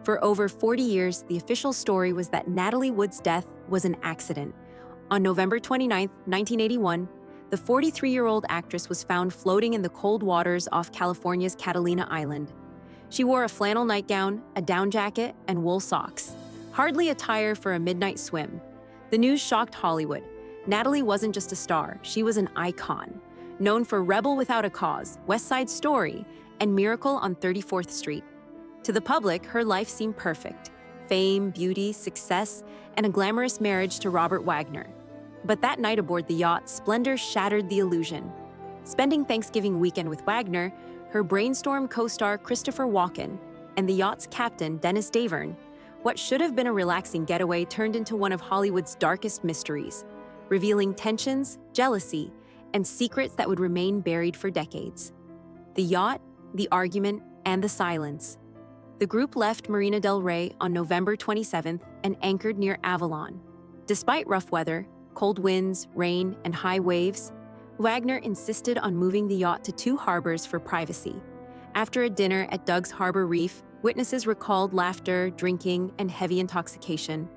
For over 40 years, the official story was that Natalie Wood's death was an accident. On November 29, 1981, the 43-year-old actress was found floating in the cold waters off California's Catalina Island. She wore a flannel nightgown, a down jacket, and wool socks, hardly attire for a midnight swim. The news shocked Hollywood. Natalie wasn't just a star, she was an icon, known for Rebel Without a Cause, West Side Story, and Miracle on 34th Street. To the public, her life seemed perfect: fame, beauty, success, and a glamorous marriage to Robert Wagner. But that night aboard the yacht, splendor shattered the illusion. Spending Thanksgiving weekend with Wagner, her brainstorm co-star Christopher Walken, and the yacht's captain Dennis Davern, what should have been a relaxing getaway turned into one of Hollywood's darkest mysteries, revealing tensions, jealousy, and secrets that would remain buried for decades. The yacht, the argument, and the silence. The group left Marina del Rey on November 27th and anchored near Avalon. Despite rough weather, cold winds, rain, and high waves, Wagner insisted on moving the yacht to 2 harbors for privacy. After a dinner at Doug's Harbor Reef, witnesses recalled laughter, drinking, and heavy intoxication.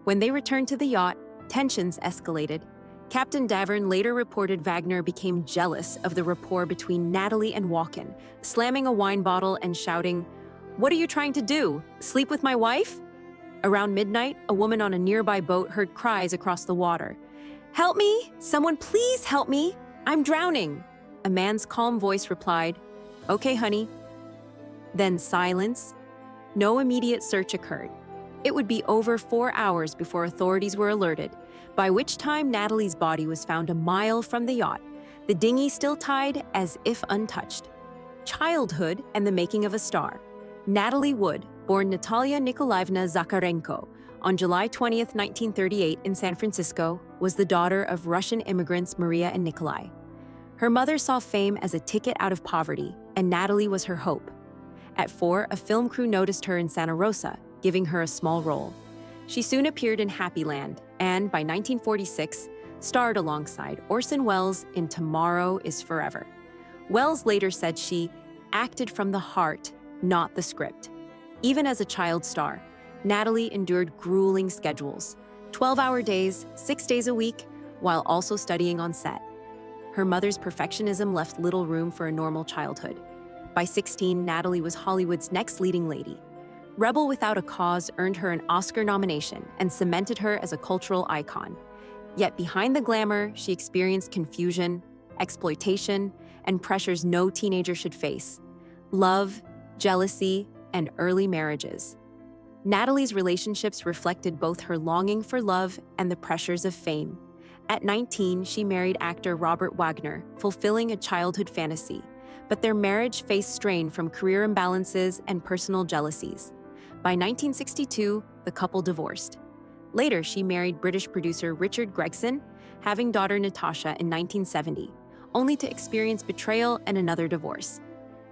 When they returned to the yacht, tensions escalated. Captain Davern later reported Wagner became jealous of the rapport between Natalie and Walken, slamming a wine bottle and shouting, "What are you trying to do? Sleep with my wife?" Around midnight, a woman on a nearby boat heard cries across the water. "Help me! Someone please help me! I'm drowning!" A man's calm voice replied, "Okay, honey." Then silence. No immediate search occurred. It would be over 4 hours before authorities were alerted, by which time Natalie's body was found a mile from the yacht, the dinghy still tied as if untouched. Childhood and the making of a star. Natalie Wood, born Natalia Nikolaevna Zakharenko on July 20, 1938 in San Francisco, was the daughter of Russian immigrants Maria and Nikolai. Her mother saw fame as a ticket out of poverty, and Natalie was her hope. At 4, a film crew noticed her in Santa Rosa, giving her a small role. She soon appeared in Happy Land and, by 1946, starred alongside Orson Welles in Tomorrow is Forever. Welles later said she acted from the heart, not the script. Even as a child star, Natalie endured grueling schedules, 12-hour days, 6 days a week, while also studying on set. Her mother's perfectionism left little room for a normal childhood. By 16, Natalie was Hollywood's next leading lady. Rebel Without a Cause earned her an Oscar nomination and cemented her as a cultural icon. Yet behind the glamour, she experienced confusion, exploitation, and pressures no teenager should face: love, jealousy, and early marriages. Natalie's relationships reflected both her longing for love and the pressures of fame. At 19, she married actor Robert Wagner, fulfilling a childhood fantasy, but their marriage faced strain from career imbalances and personal jealousies. By 1962, the couple divorced. Later, she married British producer Richard Gregson, having daughter Natasha in 1970, only to experience betrayal and another divorce.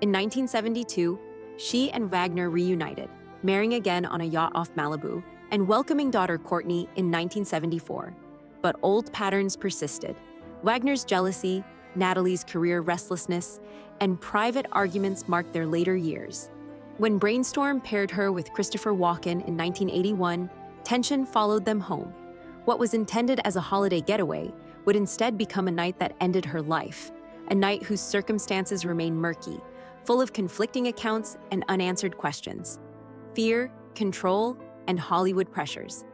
In 1972, she and Wagner reunited, marrying again on a yacht off Malibu, and welcoming daughter Courtney in 1974. But old patterns persisted. Wagner's jealousy, Natalie's career restlessness, and private arguments marked their later years. When Brainstorm paired her with Christopher Walken in 1981, tension followed them home. What was intended as a holiday getaway would instead become a night that ended her life, a night whose circumstances remain murky, full of conflicting accounts and unanswered questions. Fear, control, and Hollywood pressures.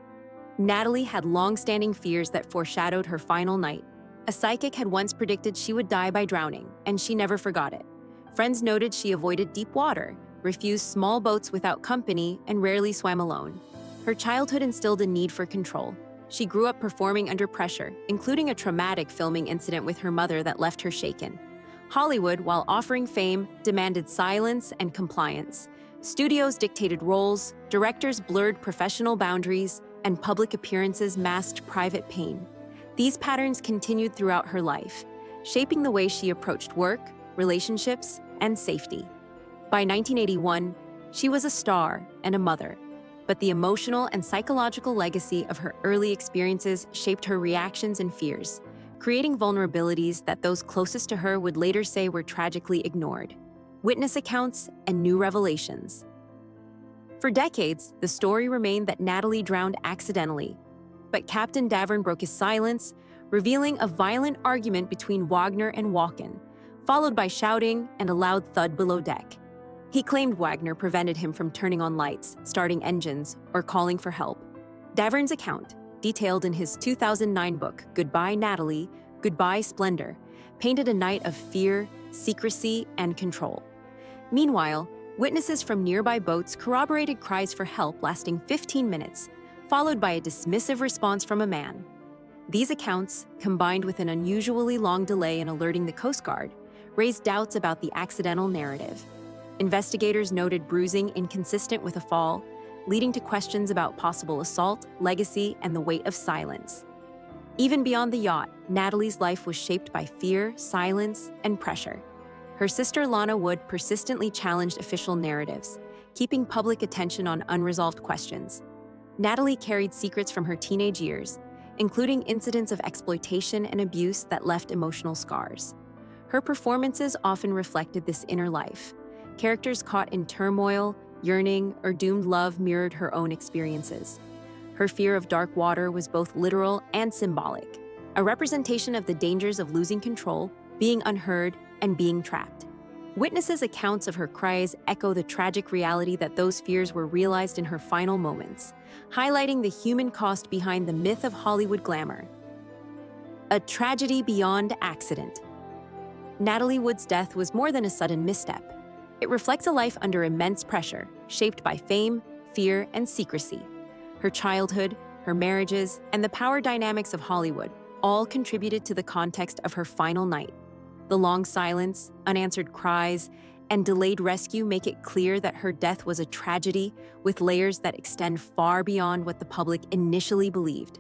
Natalie had long-standing fears that foreshadowed her final night. A psychic had once predicted she would die by drowning, and she never forgot it. Friends noted she avoided deep water, refused small boats without company, and rarely swam alone. Her childhood instilled a need for control. She grew up performing under pressure, including a traumatic filming incident with her mother that left her shaken. Hollywood, while offering fame, demanded silence and compliance. Studios dictated roles, directors blurred professional boundaries, and public appearances masked private pain. These patterns continued throughout her life, shaping the way she approached work, relationships, and safety. By 1981, she was a star and a mother, but the emotional and psychological legacy of her early experiences shaped her reactions and fears, creating vulnerabilities that those closest to her would later say were tragically ignored. Witness accounts and new revelations. For decades, the story remained that Natalie drowned accidentally, but Captain Davern broke his silence, revealing a violent argument between Wagner and Walken, followed by shouting and a loud thud below deck. He claimed Wagner prevented him from turning on lights, starting engines, or calling for help. Davern's account, detailed in his 2009 book, Goodbye Natalie, Goodbye Splendor, painted a night of fear, secrecy, and control. Meanwhile, witnesses from nearby boats corroborated cries for help lasting 15 minutes, followed by a dismissive response from a man. These accounts, combined with an unusually long delay in alerting the Coast Guard, raised doubts about the accidental narrative. Investigators noted bruising inconsistent with a fall, leading to questions about possible assault, legacy, and the weight of silence. Even beyond the yacht, Natalie's life was shaped by fear, silence, and pressure. Her sister Lana Wood persistently challenged official narratives, keeping public attention on unresolved questions. Natalie carried secrets from her teenage years, including incidents of exploitation and abuse that left emotional scars. Her performances often reflected this inner life. Characters caught in turmoil, yearning, or doomed love mirrored her own experiences. Her fear of dark water was both literal and symbolic, a representation of the dangers of losing control, being unheard, and being trapped. Witnesses' accounts of her cries echo the tragic reality that those fears were realized in her final moments, highlighting the human cost behind the myth of Hollywood glamour. A tragedy beyond accident. Natalie Wood's death was more than a sudden misstep. It reflects a life under immense pressure, shaped by fame, fear, and secrecy. Her childhood, her marriages, and the power dynamics of Hollywood all contributed to the context of her final night. The long silence, unanswered cries, and delayed rescue make it clear that her death was a tragedy with layers that extend far beyond what the public initially believed.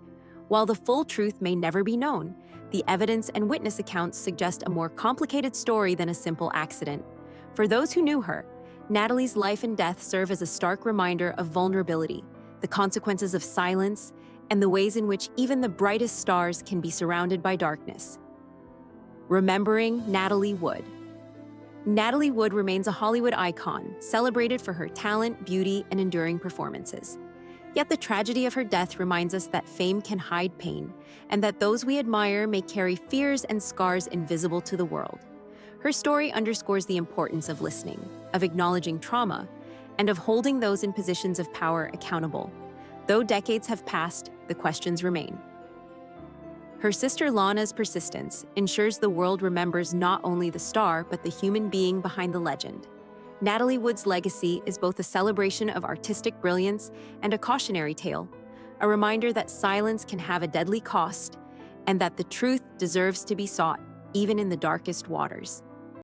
While the full truth may never be known, the evidence and witness accounts suggest a more complicated story than a simple accident. For those who knew her, Natalie's life and death serve as a stark reminder of vulnerability, the consequences of silence, and the ways in which even the brightest stars can be surrounded by darkness. Remembering Natalie Wood. Natalie Wood remains a Hollywood icon, celebrated for her talent, beauty, and enduring performances. Yet the tragedy of her death reminds us that fame can hide pain, and that those we admire may carry fears and scars invisible to the world. Her story underscores the importance of listening, of acknowledging trauma, and of holding those in positions of power accountable. Though decades have passed, the questions remain. Her sister Lana's persistence ensures the world remembers not only the star, but the human being behind the legend. Natalie Wood's legacy is both a celebration of artistic brilliance and a cautionary tale, a reminder that silence can have a deadly cost, and that the truth deserves to be sought, even in the darkest waters.